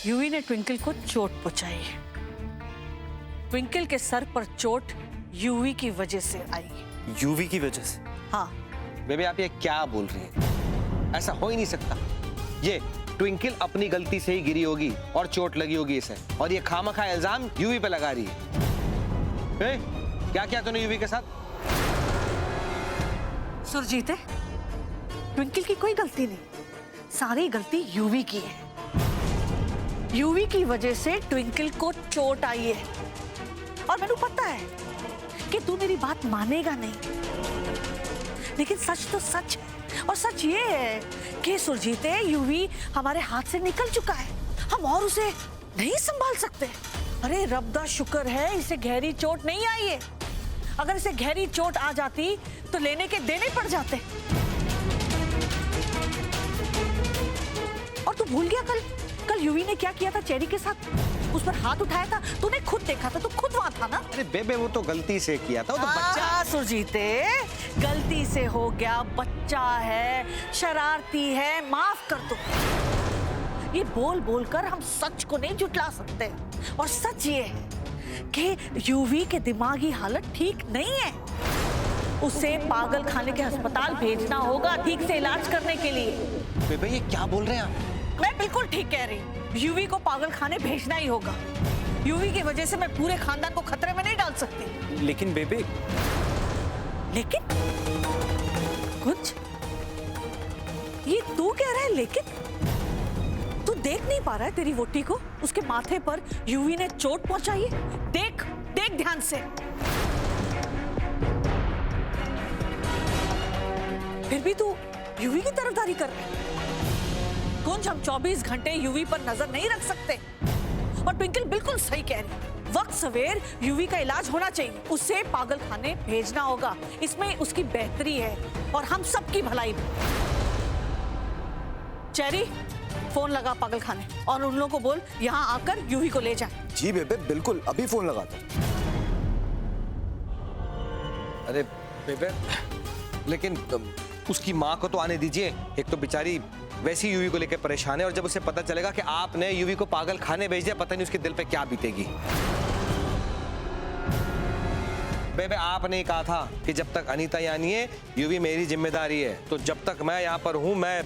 UV ने twinkle को चोट पहुंचाई। ट्विंकल के सर पर चोट यूवी की वजह से आई। यूवी की वजह से? हाँ। बेबे आप ये क्या बोल रही हैं? ऐसा हो ही नहीं सकता। ये ट्विंकल अपनी गलती से ही गिरी होगी और चोट लगी होगी इसे, और ये खामखा इल्जाम यूवी पे लगा रही है। क्या किया तूने यूवी के साथ? सुरजीत, ट्विंकल की कोई गलती नहीं, सारी गलती यूवी की है। यूवी की वजह से ट्विंकल को चोट आई है, और मैंने पता है कि तू मेरी बात मानेगा नहीं, लेकिन सच तो सच है। और सच ये है कि सुरजीत, यूवी हमारे हाथ से निकल चुका है, हम और उसे नहीं संभाल सकते। अरे रब दा शुक्र है इसे गहरी चोट नहीं आई है, अगर इसे गहरी चोट आ जाती तो लेने के देने पड़ जाते। और तू भूल गया कल यूवी ने क्या किया था चेरी के साथ? उस पर हाथ उठाया था, तूने खुद देखा था, तू खुद वहां था ना? अरे बेबे वो तो गलती से किया था, वो तो बच्चा। सुरजीत, गलती से हो गया, बच्चा है, शरारती है, माफ कर दो। ये बोल बोल कर हम सच को नहीं जुटला सकते, और सच ये है कि यूवी के दिमागी हालत ठीक नहीं है। उसे पागल खाने के अस्पताल भेजना होगा ठीक से इलाज करने के लिए। बेबे ये क्या बोल रहे हैं आप? मैं बिल्कुल ठीक कह रही हूँ, यूवी को पागल खाने भेजना ही होगा। यूवी की वजह से मैं पूरे खानदान को खतरे में नहीं डाल सकती। लेकिन बेबे। लेकिन कुछ ये तू कह रहा है लेकिन? तू देख नहीं पा रहा है तेरी वोटी को? उसके माथे पर यूवी ने चोट पहुंचाई है, देख देख ध्यान से। फिर भी तू यूवी की तरफदारी कर रहा है। कुंज, हम 24 घंटे यूवी पर नजर नहीं रख सकते। और ट्विंकल बिल्कुल सही कह रही, वक्त सवेर यूवी का इलाज होना चाहिए, उसे पागल खाने भेजना होगा, इसमें उसकी बेहतरी है और हम सबकी भलाई में। चेरी, फोन लगा पागल खाने और उन लोगों को बोल यहाँ आकर यूवी को ले जाए। जी बेबे बिल्कुल, अभी फोन लगाता। अरे बेबे लेकिन उसकी माँ को तो आने दीजिए, एक तो बेचारी वैसी यूवी को लेकर परेशान है, और जब उसे पता चलेगा कि आपने यूवी को पागल खाने भेज दिया, पता नहीं उसके दिल पे क्या बीतेगी। बेबे आपने ही कहा था कि जब तक अनीता यहाँ नहीं है यूवी मेरी जिम्मेदारी है, तो जब तक मैं यहाँ पर हूँ मैं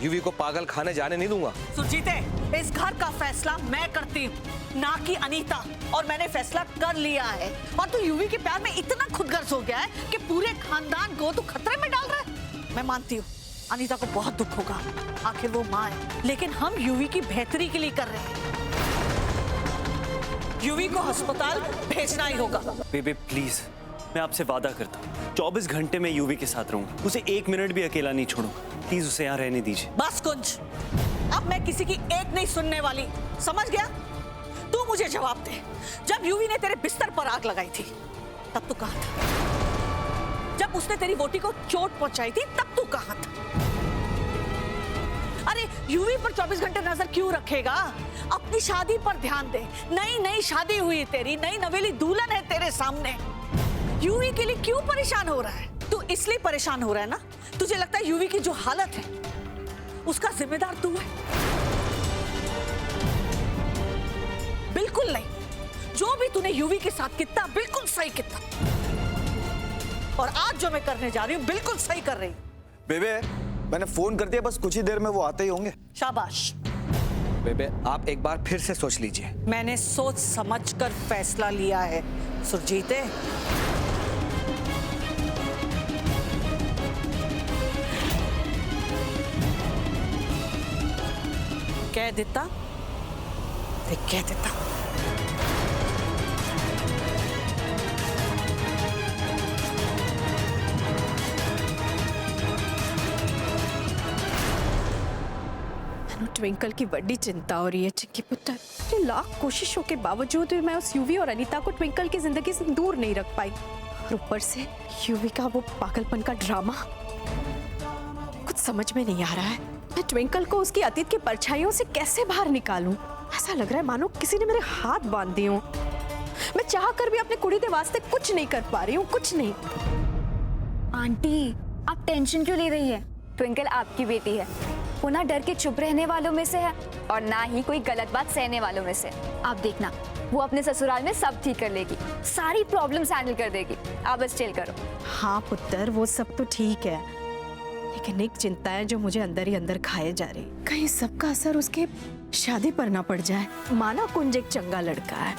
यूवी को पागल खाने जाने नहीं दूंगा। सुरजीत, इस घर का फैसला मैं करती हूँ, ना कि अनीता, और मैंने फैसला कर लिया है। और तू यूवी के प्यार में इतना खुदगर्ज हो गया है कि पूरे खानदान को तू खतरे में डाल रहा है। मैं मानती हूँ अनीता को बहुत दुख होगा, आखिर वो माँ है, लेकिन हम यूवी की बेहतरी के लिए कर रहे हैं। यूवी को अस्पताल भेजना ही होगा। बेबे प्लीज, मैं आपसे वादा करता हूँ 24 घंटे में यूवी के साथ रहूंगा, उसे 1 मिनट भी अकेला नहीं छोड़ूंगा। प्लीज उसे यहाँ रहने दीजिए। बस कुंज, अब मैं किसी की एक नहीं सुनने वाली, समझ गया? तू मुझे जवाब दे, जब यूवी ने तेरे बिस्तर पर आग लगाई थी तब तू कहाँ था? जब उसने तेरी वोटी को चोट पहुंचाई थी तब तू कहाँ था? अरे यूवी पर 24 घंटे नजर क्यों रखेगा? अपनी शादी पर ध्यान दे। नई शादी हुई तेरी, नई नवेली दुल्हन है तेरे सामने। यूवी के लिए क्यों परेशान हो रहा है? तू इसलिए परेशान हो रहा है ना, तुझे लगता है यूवी की जो हालत है उसका जिम्मेदार तू है? बिल्कुल नहीं, जो भी तूने यूवी के साथ किया बिल्कुल सही किया, और आज जो मैं करने जा रही हूँ बिल्कुल सही कर रही हूँ। बेबे मैंने फोन कर दिया, बस कुछ ही देर में वो आते ही होंगे। शाबाश। बेबे आप एक बार फिर से सोच लीजिए। मैंने सोच समझकर फैसला लिया है सुरजीत। कह देता, कह देता। ट्विंकल की बड़ी चिंता हो रही है चिंकी पुत्र। लाख कोशिशों के बावजूद भी मैं उस यूवी और अनीता को ट्विंकल की जिंदगी से दूर नहीं रख पाई, और ऊपर से यूवी का वो पागलपन का ड्रामा, कुछ समझ में नहीं आ रहा है। मैं ट्विंकल को उसकी अतीत की परछाइयों से कैसे बाहर निकालूं? ऐसा लग रहा है मानो किसी ने मेरे हाथ बांध दिए हों। मैं चाह कर भी अपने कुड़ी के वास्ते कुछ नहीं कर पा रही हूँ, कुछ नहीं। आंटी आप टेंशन क्यों ले रही है? ट्विंकल आपकी बेटी है, वो ना डर के चुप रहने वालों में से है और ना ही कोई गलत बात सहने वालों में से। आप देखना, वो अपने ससुराल में सब ठीक कर लेगी, सारी प्रॉब्लम्स हैंडल कर देगी। आप बस चिल करो। हाँ पुत्र, वो सब तो ठीक है, लेकिन एक चिंता है जो मुझे अंदर ही अंदर खाए जा रही। कहीं सबका असर उसके शादी पर ना पड़ जाए। माना कुंज एक चंगा लड़का है,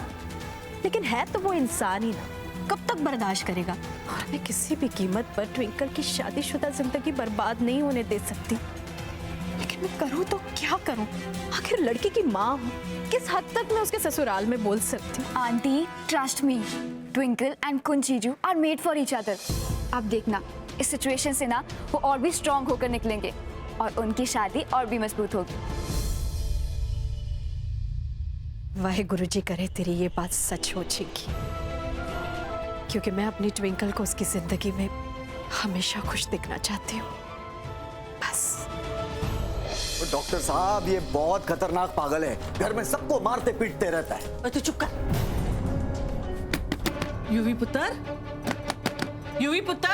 लेकिन है तो वो इंसान ही ना, कब तक बर्दाश्त करेगा। और मैं किसी भी कीमत पर ट्विंकल की शादीशुदा जिंदगी बर्बाद नहीं होने दे सकती। लेकिन मैं करूँ तो क्या करूँ? आखिर लड़की की माँ हूँ, किस हद तक मैं उसके ससुराल में बोल सकती हूँ? Aunty, trust me, Twinkle and Kunj जीजू are made for each other. आप देखना, इस सिचुएशन से ना वो और भी स्ट्रांग होकर निकलेंगे और उनकी शादी और भी मजबूत होगी। वाहे गुरुजी करे तेरी ये बात सच हो चिंकी, क्योंकि मैं अपनी ट्विंकल को उसकी जिंदगी में हमेशा खुश दिखना चाहती हूँ। बस। तो डॉक्टर साहब, ये बहुत खतरनाक पागल है, घर में सबको मारते पीटते रहता है। और तू चुप कर। यूवी पुत्र, यूवी पुत्र,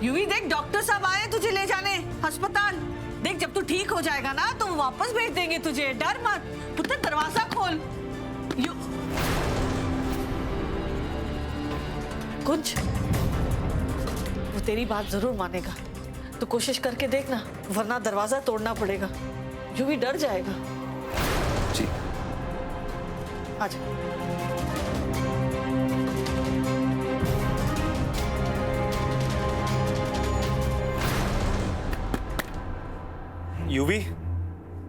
यूवी देख, डॉक्टर साहब आए तुझे ले जाने अस्पताल। देख, जब तू ठीक हो जाएगा ना तो वो वापस भेज देंगे तुझे, डर मत। पुत्र दरवाजा खोल। कुंज, वो तेरी बात जरूर मानेगा, तो कोशिश करके देखना, वरना दरवाजा तोड़ना पड़ेगा। यूवी डर जाएगा। जी। आजा। यूवी,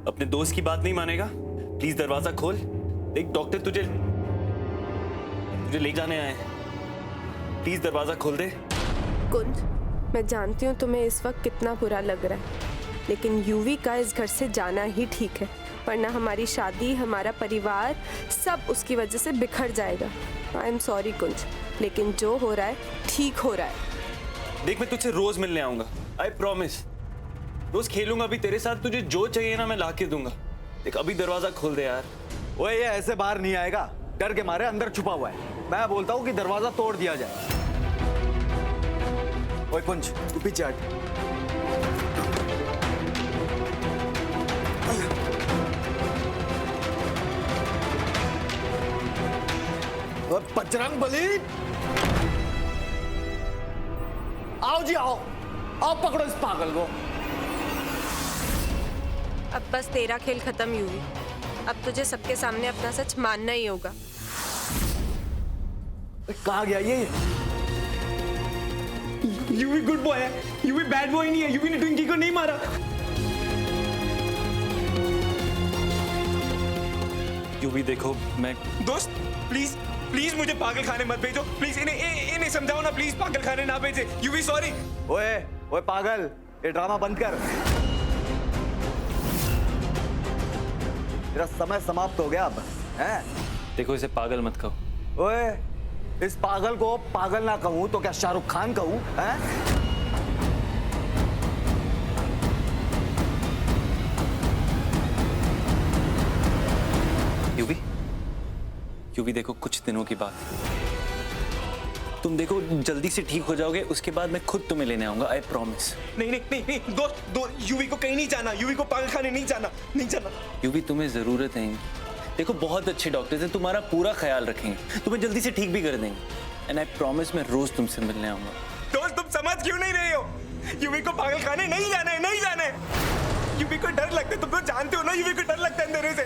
अपने दोस्त की बात नहीं मानेगा? प्लीज दरवाजा खोल। देख, डॉक्टर तुझे ले जाने आए। प्लीज दरवाजा खोल दे। कुंज, मैं जानती हूँ तुम्हें इस वक्त कितना बुरा लग रहा है, लेकिन यूवी का इस घर से जाना ही ठीक है, वरना हमारी शादी, हमारा परिवार सब उसकी वजह से बिखर जाएगा। आई एम सॉरी कुंज, लेकिन जो हो रहा है ठीक हो रहा है। देख, मैं तुझसे रोज मिलने आऊंगा, आई प्रॉमिस। रोज खेलूंगा भी तेरे साथ, तुझे जो चाहिए ना मैं ला के दूंगा। देख, अभी दरवाजा खोल दे यार। ओए, ये ऐसे बाहर नहीं आएगा, डर के मारे अंदर छुपा हुआ है। मैं बोलता हूँ कि दरवाजा तोड़ दिया जाए। ओए कुंज, तू पीछे हट। और बजरंग बली, आओ जी आओ, आओ पकड़ो इस पागल को। अब बस तेरा खेल खत्म यूवी, अब तुझे सबके सामने अपना सच मानना ही होगा। कहाँ गया ये? यूवी गुड बॉय है, यूवी बैड बॉय नहीं है। यूवी ने ट्विंकी को नहीं मारा। यूवी देखो, मैं दोस्त प्लीज प्लीज मुझे पागल खाने मत भेजो, प्लीज। इन्हें समझाओ ना, प्लीज पागल खाने ना भेजे। UV sorry. ओए ओए पागल, ये ड्रामा बंद कर। तेरा समय समाप्त हो गया अब, हैं? देखो, इसे पागल मत कहो। ओए, इस पागल को पागल ना कहूं तो क्या शाहरुख खान कहूं? हैं? यूवी, यूवी देखो, कुछ दिनों की बात, तुम देखो जल्दी से ठीक हो जाओगे, उसके बाद मैं खुद तुम्हें लेने आऊंगा, आई प्रॉमिस। नहीं नहीं नहीं नहीं दोस्त, यूवी को कहीं नहीं जाना, यूवी को पागल खाने नहीं जाना, नहीं जाना। यूवी, तुम्हें जरूरत है। देखो, बहुत अच्छे डॉक्टर्स हैं, तुम्हारा पूरा ख्याल रखेंगे, तुम्हें जल्दी से ठीक भी कर देंगे। एंड आई प्रॉमिस, मैं रोज तुमसे मिलने आऊंगा। दोस्त, तुम समझ क्यों नहीं रहे हो? यूवी को पागल खाने नहीं जाना है, नहीं जाना है। यूवी को डर लगता है, तुम तो जानते हो ना, यूवी को डर लगता है अंधेरे से।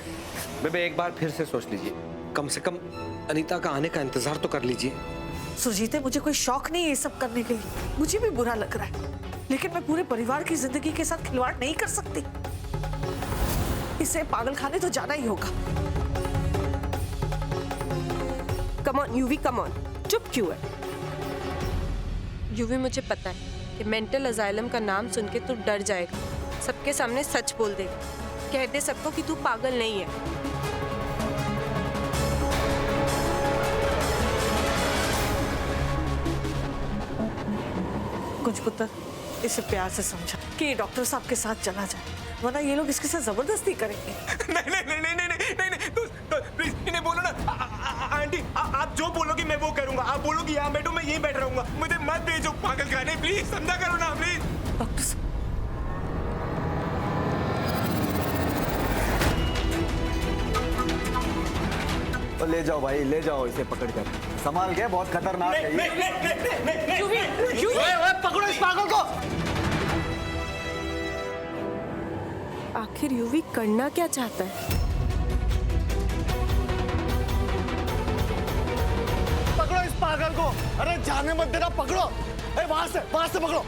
बेबे, एक बार फिर से सोच लीजिए, कम से कम अनीता का आने का इंतजार तो कर लीजिए। सुजीते, मुझे कोई शौक नहीं है ये सब करने के लिए, मुझे भी बुरा लग रहा है, लेकिन मैं पूरे परिवार की जिंदगी के साथ खिलवाड़ नहीं कर सकती। इसे पागल खाने तो जाना ही होगा। Come on UV, come on, चुप क्यों है? यूवी, मुझे पता है कि मेंटल अजाइलम का नाम सुन के तू डर जाएगा, सबके सामने सच बोल देगा, कह दे सबको कि तू पागल नहीं है। कुछ पुत्र, इसे प्यार से समझा कि ये डॉक्टर साहब के साथ चला जाए, वरना ये लोग इसके साथ जबरदस्ती करेंगे। नहीं नहीं नहीं नहीं नहीं नहीं नहीं, दोस्त प्लीज इन्हें बोलो ना, आंटी आप जो बोलोगी मैं वो करूंगा। आप बोलोगी यहाँ बैठो, मैं यहीं बैठ रहूंगा। मुझे मत भेजो पागल खाने, प्लीज समझा करो ना प्लीज। डॉक्टर साहब, तो ले जाओ भाई, ले जाओ इसे पकड़ कर, संभाल के, बहुत खतरनाक है ये। पकड़ो इस पागल को। आखिर यूवी करना क्या चाहता है? पकड़ो इस पागल को, अरे जाने मत देना, पकड़ो, अरे वहां से पकड़ो।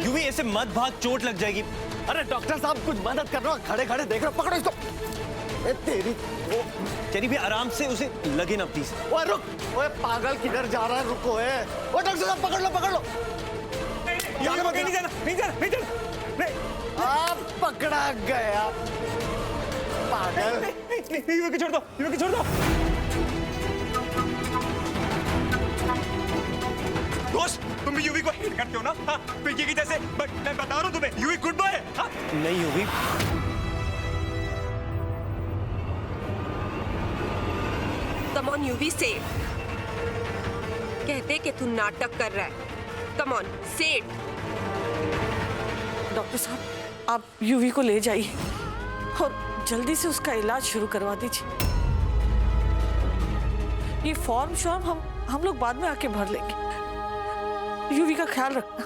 यूवी ऐसे मत भाग, चोट लग जाएगी। अरे डॉक्टर साहब कुछ मदद कर रहे हो, खड़े खड़े देख रहे हो, पकड़ो इसको। ए तेरी वो चलिए भी आराम से, उसे लगे ना प्लीज। ओए रुक, ओए पागल किधर जा रहा है, रुको। ए ओ डॉक्टर साहब पकड़ लो, पकड़ लो। नहीं जाना, नहीं जाना, नहीं जाना, नहीं। आप पकड़ा गया पागल। नहीं, यूवी को छोड़ दो, यूवी को छोड़ दो। दोस्त तुम भी यूवी को हेट करते हो ना? हाँ, पिंकी की जैसे, बट मैं बता रहा हूँ तुम्हें, यूवी गुड बॉय है। हाँ? नहीं यूवी, कम ऑन यूवी, से कहते कि तू नाटक कर रहा है। कम ऑन, से डॉक्टर साहब, आप यूवी को ले जाइए और जल्दी से उसका इलाज शुरू करवा दीजिए। ये फॉर्म हम लोग बाद में आके भर लेंगे। यूवी का ख्याल रखना।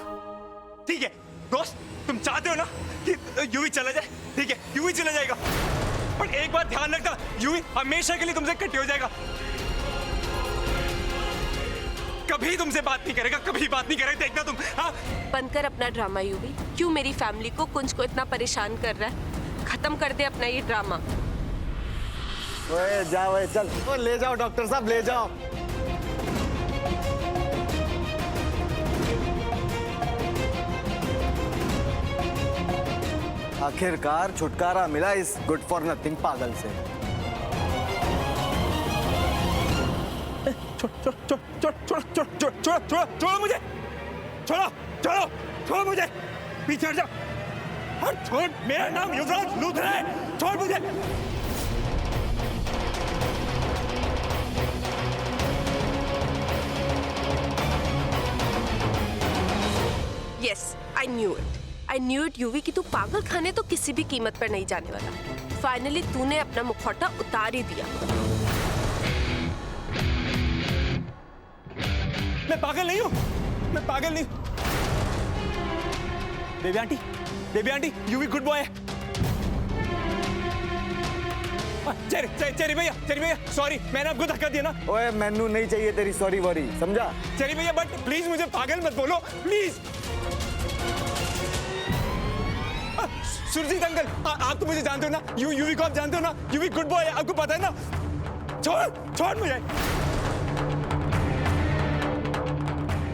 ठीक है दोस्त, तुम चाहते हो ना कि यूवी चला जाए? ठीक है, यूवी चला जाएगा, पर एक बात ध्यान रखना, यूवी हमेशा के लिए तुमसे कट्टी हो जाएगा। कभी तुमसे बात नहीं करेगा, कभी बात नहीं करेगा, देखना तुम। हाँ, बंद कर अपना ड्रामा यूवी। क्यों मेरी फैमिली को, कुंज को इतना परेशान कर रहा है? खत्म कर दे अपना ये ड्रामा। ओए जाओ, ओए चल, ओ ले जाओ डॉक्टर साहब, ले जाओ। आखिरकार छुटकारा मिला इस गुड फॉर नथिंग पागल से। छोड़ो मुझे, छोड़ो मुझे, पीछे हट जाओ। हट, छोड़, मेरा नाम युवराज लूथरा है, छोड़ मुझे। Yes, I knew it UV कि तू पागल खाने तो किसी भी कीमत पर नहीं जाने वाला। फाइनली तूने अपना मुखौटा उतार ही दिया। मैं पागल नहीं हूँ, मैं पागल नहीं हूँ। Baby aunty, UV good boy है। चेरी भैया, सॉरी, मैंने आपको धक्का दिया ना। ओए मैनू नहीं चाहिए तेरी सॉरी वॉरी, समझा? चेरी भैया, बट प्लीज मुझे पागल मत बोलो, प्लीज। सुरजीत अंकल, आप तो मुझे जानते हो ना, यूवी को आप जानते हो ना, यूवी गुड बॉय है, आपको पता है ना। छोड़ मुझे।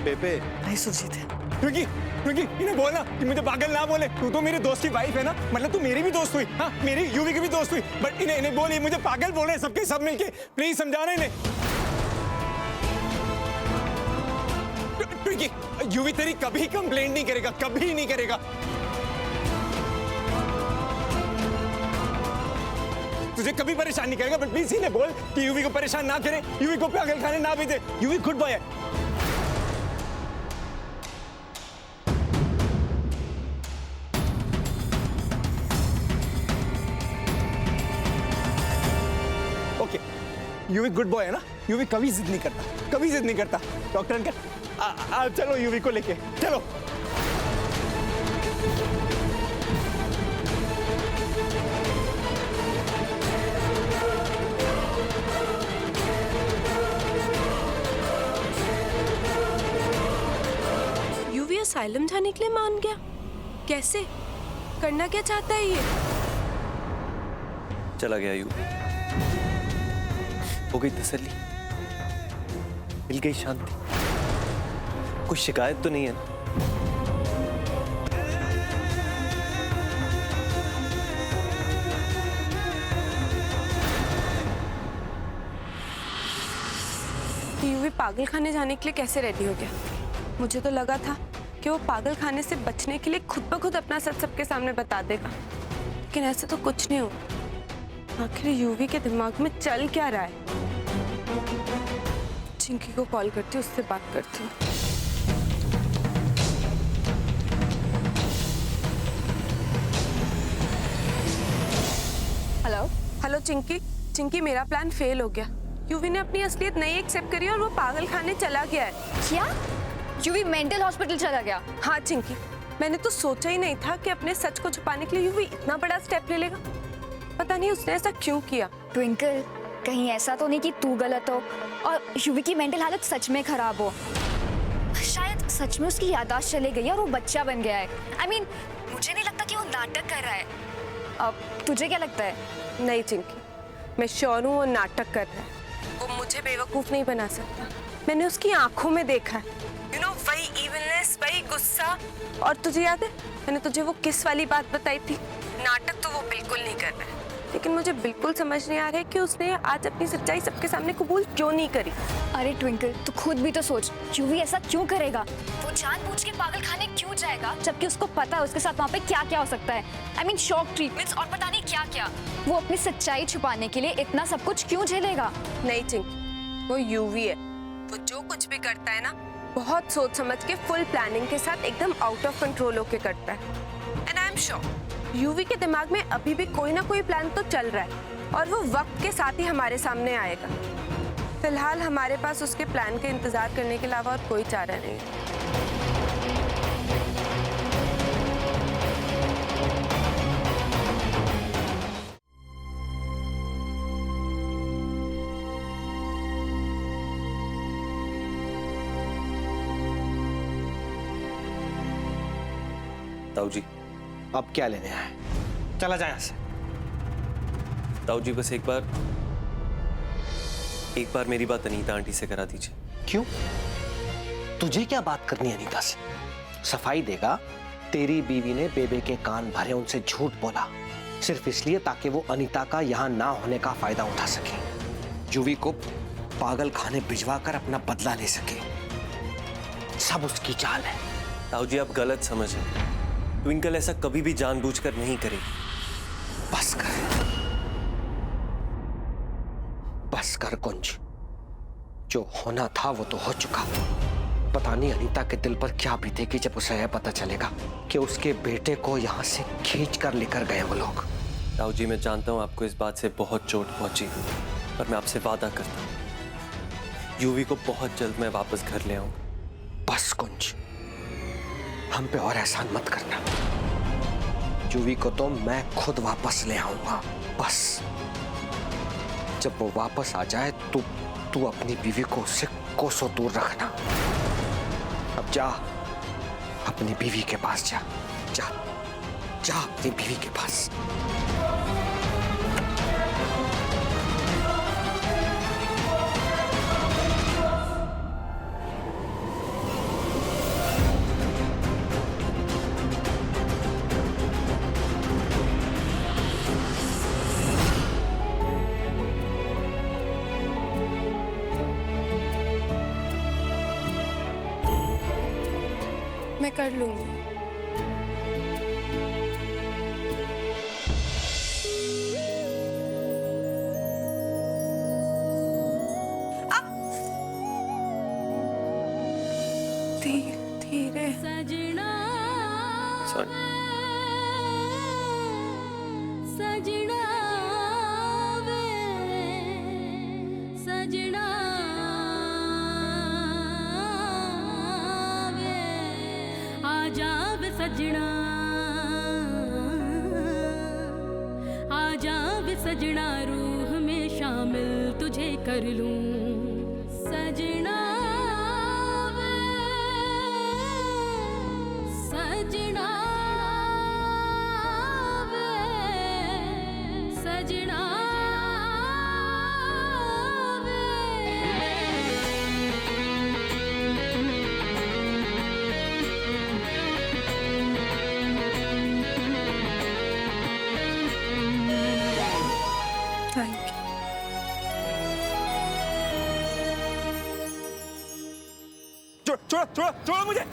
पेपे, नहीं सुरजीत है। क्योंकि इन्हें बोलना कि मुझे पागल ना बोले। तू तो मेरे दोस्त की वाइफ है ना, मतलब तू मेरी भी दोस्त हुई। हाँ, मेरी यूवी की भी दोस्त हुई, बट इन्हें बोले मुझे पागल बोल रहे सबके सब मिलके। प्लीज समझाना इन्हें। क्योंकि यूवी तेरी कभी कंप्लेंट नहीं करेगा, कभी नहीं करेगा। तुझे कभी परेशान नहीं करेगा, बट प्लीज इन्हें बोल कि यूवी को परेशान ना करे, यूवी को पागल खाने ना भेजे। यूवी गुड बॉय है। ओके, यूवी गुड बॉय है ना, यूवी कभी जिद नहीं करता, कभी जिद नहीं करता। डॉक्टर अंकल, चलो यूवी को लेके चलो। यूवी असाइलम जाने के लिए मान गया? कैसे? करना क्या चाहता है ये? चला गया यूवी, हो गई तसल्ली, मिल गई शांति, कोई शिकायत तो नहीं है ना? यूवी पागल खाने जाने के लिए कैसे रेडी हो गया? मुझे तो लगा था कि वो पागल खाने से बचने के लिए खुद ब खुद अपना सच सबके सामने बता देगा, लेकिन ऐसे तो कुछ नहीं हुआ। आखिर यूवी के दिमाग में चल क्या रहा है? चिंकी को कॉल करती हूँ, उससे बात करती हूँ। हेलो। हेलो चिंकी। चिंकी, मेरा प्लान फेल हो गया। यूवी ने अपनी असलियत नहीं एक्सेप्ट करी और वो पागल खाने चला गया है। क्या? यूवी मेंटल हॉस्पिटल चला गया? हाँ चिंकी, मैंने तो सोचा ही नहीं था कि अपने सच को छुपाने के लिए यूवी इतना बड़ा स्टेप ले लेगा। पता नहीं उसने ऐसा क्यों किया। ट्विंकल, कहीं ऐसा तो नहीं कि तू गलत हो और यूवी की मेंटल हालत सच में खराब हो? शायद सच में उसकी याददाश्त चली गई है और वो बच्चा बन गया है। I mean, मुझे नहीं लगता कि वो नाटक कर रहा है। अब तुझे क्या लगता है? नहीं चिंकी, मैं श्योर हूँ वो नाटक कर रहा है। वो मुझे बेवकूफ नहीं बना सकता। मैंने उसकी आंखों में देखा है। यू नो, वही इविलनेस, वही गुस्सा। और तुझे याद है मैंने तुझे वो किस वाली बात बताई थी? नाटक तो वो बिल्कुल नहीं कर रहा है, लेकिन मुझे बिल्कुल समझ नहीं आ रहा है कि उसने आज अपनी सच्चाई सबके सामने कबूल क्यों नहीं करी। अरे ट्विंकल, तू खुद भी तो सोच, यूवी ऐसा क्यों करेगा? वो जानबूझ के पागल खाने क्यों जाएगा जबकि उसको पता है उसके साथ वहाँ पे क्या क्या हो सकता है? I mean, शॉक ट्रीटमेंट्स और पता नहीं क्या क्या। वो अपनी सच्चाई छुपाने के लिए इतना सब कुछ क्यों झेलेगा? नहीं चिंकी, वो यूवी है। वो जो कुछ भी करता है ना, बहुत सोच समझ के, फुल प्लानिंग के साथ, एकदम आउट ऑफ कंट्रोल होके करता है। And I am sure UV के दिमाग में अभी भी कोई ना कोई प्लान तो चल रहा है और वो वक्त के साथ ही हमारे सामने आएगा। फिलहाल हमारे पास उसके प्लान के इंतजार करने के अलावा और कोई चारा नहीं है। ताऊ जी, अब क्या लेने आए? चला जाए यहाँ से। ताऊ जी बस एक बार मेरी बात अनीता आंटी से करा दीजिए। क्यों? तुझे क्या बात करनी है अनीता से? सफाई देगा, तेरी बीवी ने बेबे के कान भरे, उनसे झूठ बोला सिर्फ इसलिए ताकि वो अनीता का यहाँ ना होने का फायदा उठा सके, यूवी को पागल खाने भिजवा कर अपना बदला ले सके। सब उसकी चाल है। ताऊ जी आप गलत समझे, ट्विंकल ऐसा कभी भी जानबूझकर नहीं करेगी। बस कर, बस कर कुंज। जो होना था वो तो हो चुका। पता नहीं अनीता के दिल पर क्या बीतेगी जब उसे यह पता चलेगा कि उसके बेटे को यहाँ से खींच कर लेकर गए वो लोग। ताऊ जी मैं जानता हूँ आपको इस बात से बहुत चोट पहुंची, पर मैं आपसे वादा करता हूँ यूवी को बहुत जल्द मैं वापस घर ले आऊंगा। बस कुंज, हम पे और एहसान मत करना। यूवी को तो मैं खुद वापस ले आऊंगा। बस जब वो वापस आ जाए तू अपनी बीवी को उससे कोसों दूर रखना। अब जा, अपनी बीवी के पास जा, जा जा अपनी बीवी के पास। मैं कर लूंगी। धीरे सॉरी। सजना आजा वे सजना, रूह में शामिल तुझे कर लूं। सजना वे सजना वे सजना छोड़ो मुझे।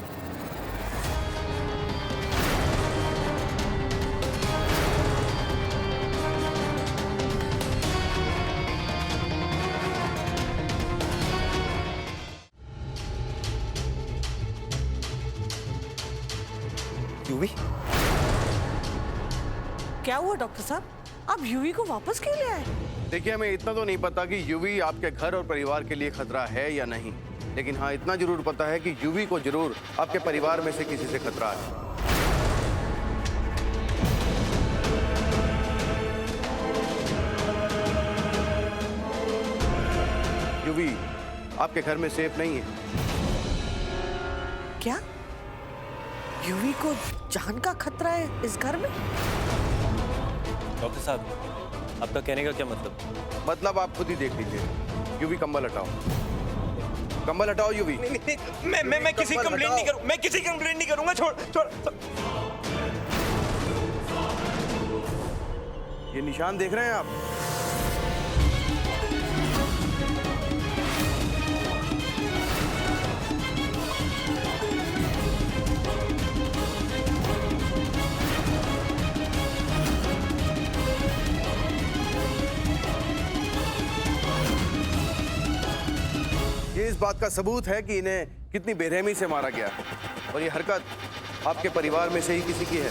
यूवी? क्या हुआ डॉक्टर साहब, आप यूवी को वापस क्यों ले आए? देखिए, हमें इतना तो नहीं पता कि यूवी आपके घर और परिवार के लिए खतरा है या नहीं, लेकिन हाँ इतना जरूर पता है कि यूवी को जरूर आपके परिवार में से किसी से खतरा है। यूवी आपके घर में सेफ नहीं है। क्या यूवी को जान का खतरा है इस घर में? डॉक्टर साहब, आपका कहने का क्या मतलब? मतलब आप खुद ही देख लीजिए। यूवी कंबल हटाओ, कंबल हटाओ यूवी। मैं किसी कंप्लेंट नहीं करूं, मैं किसी कंप्लेंट नहीं करूंगा। छोड़ छोड़। ये निशान देख रहे हैं आप? ये इस बात का सबूत है कि इन्हें कितनी बेरहमी से मारा गया है, और ये हरकत आपके परिवार में से ही किसी की है।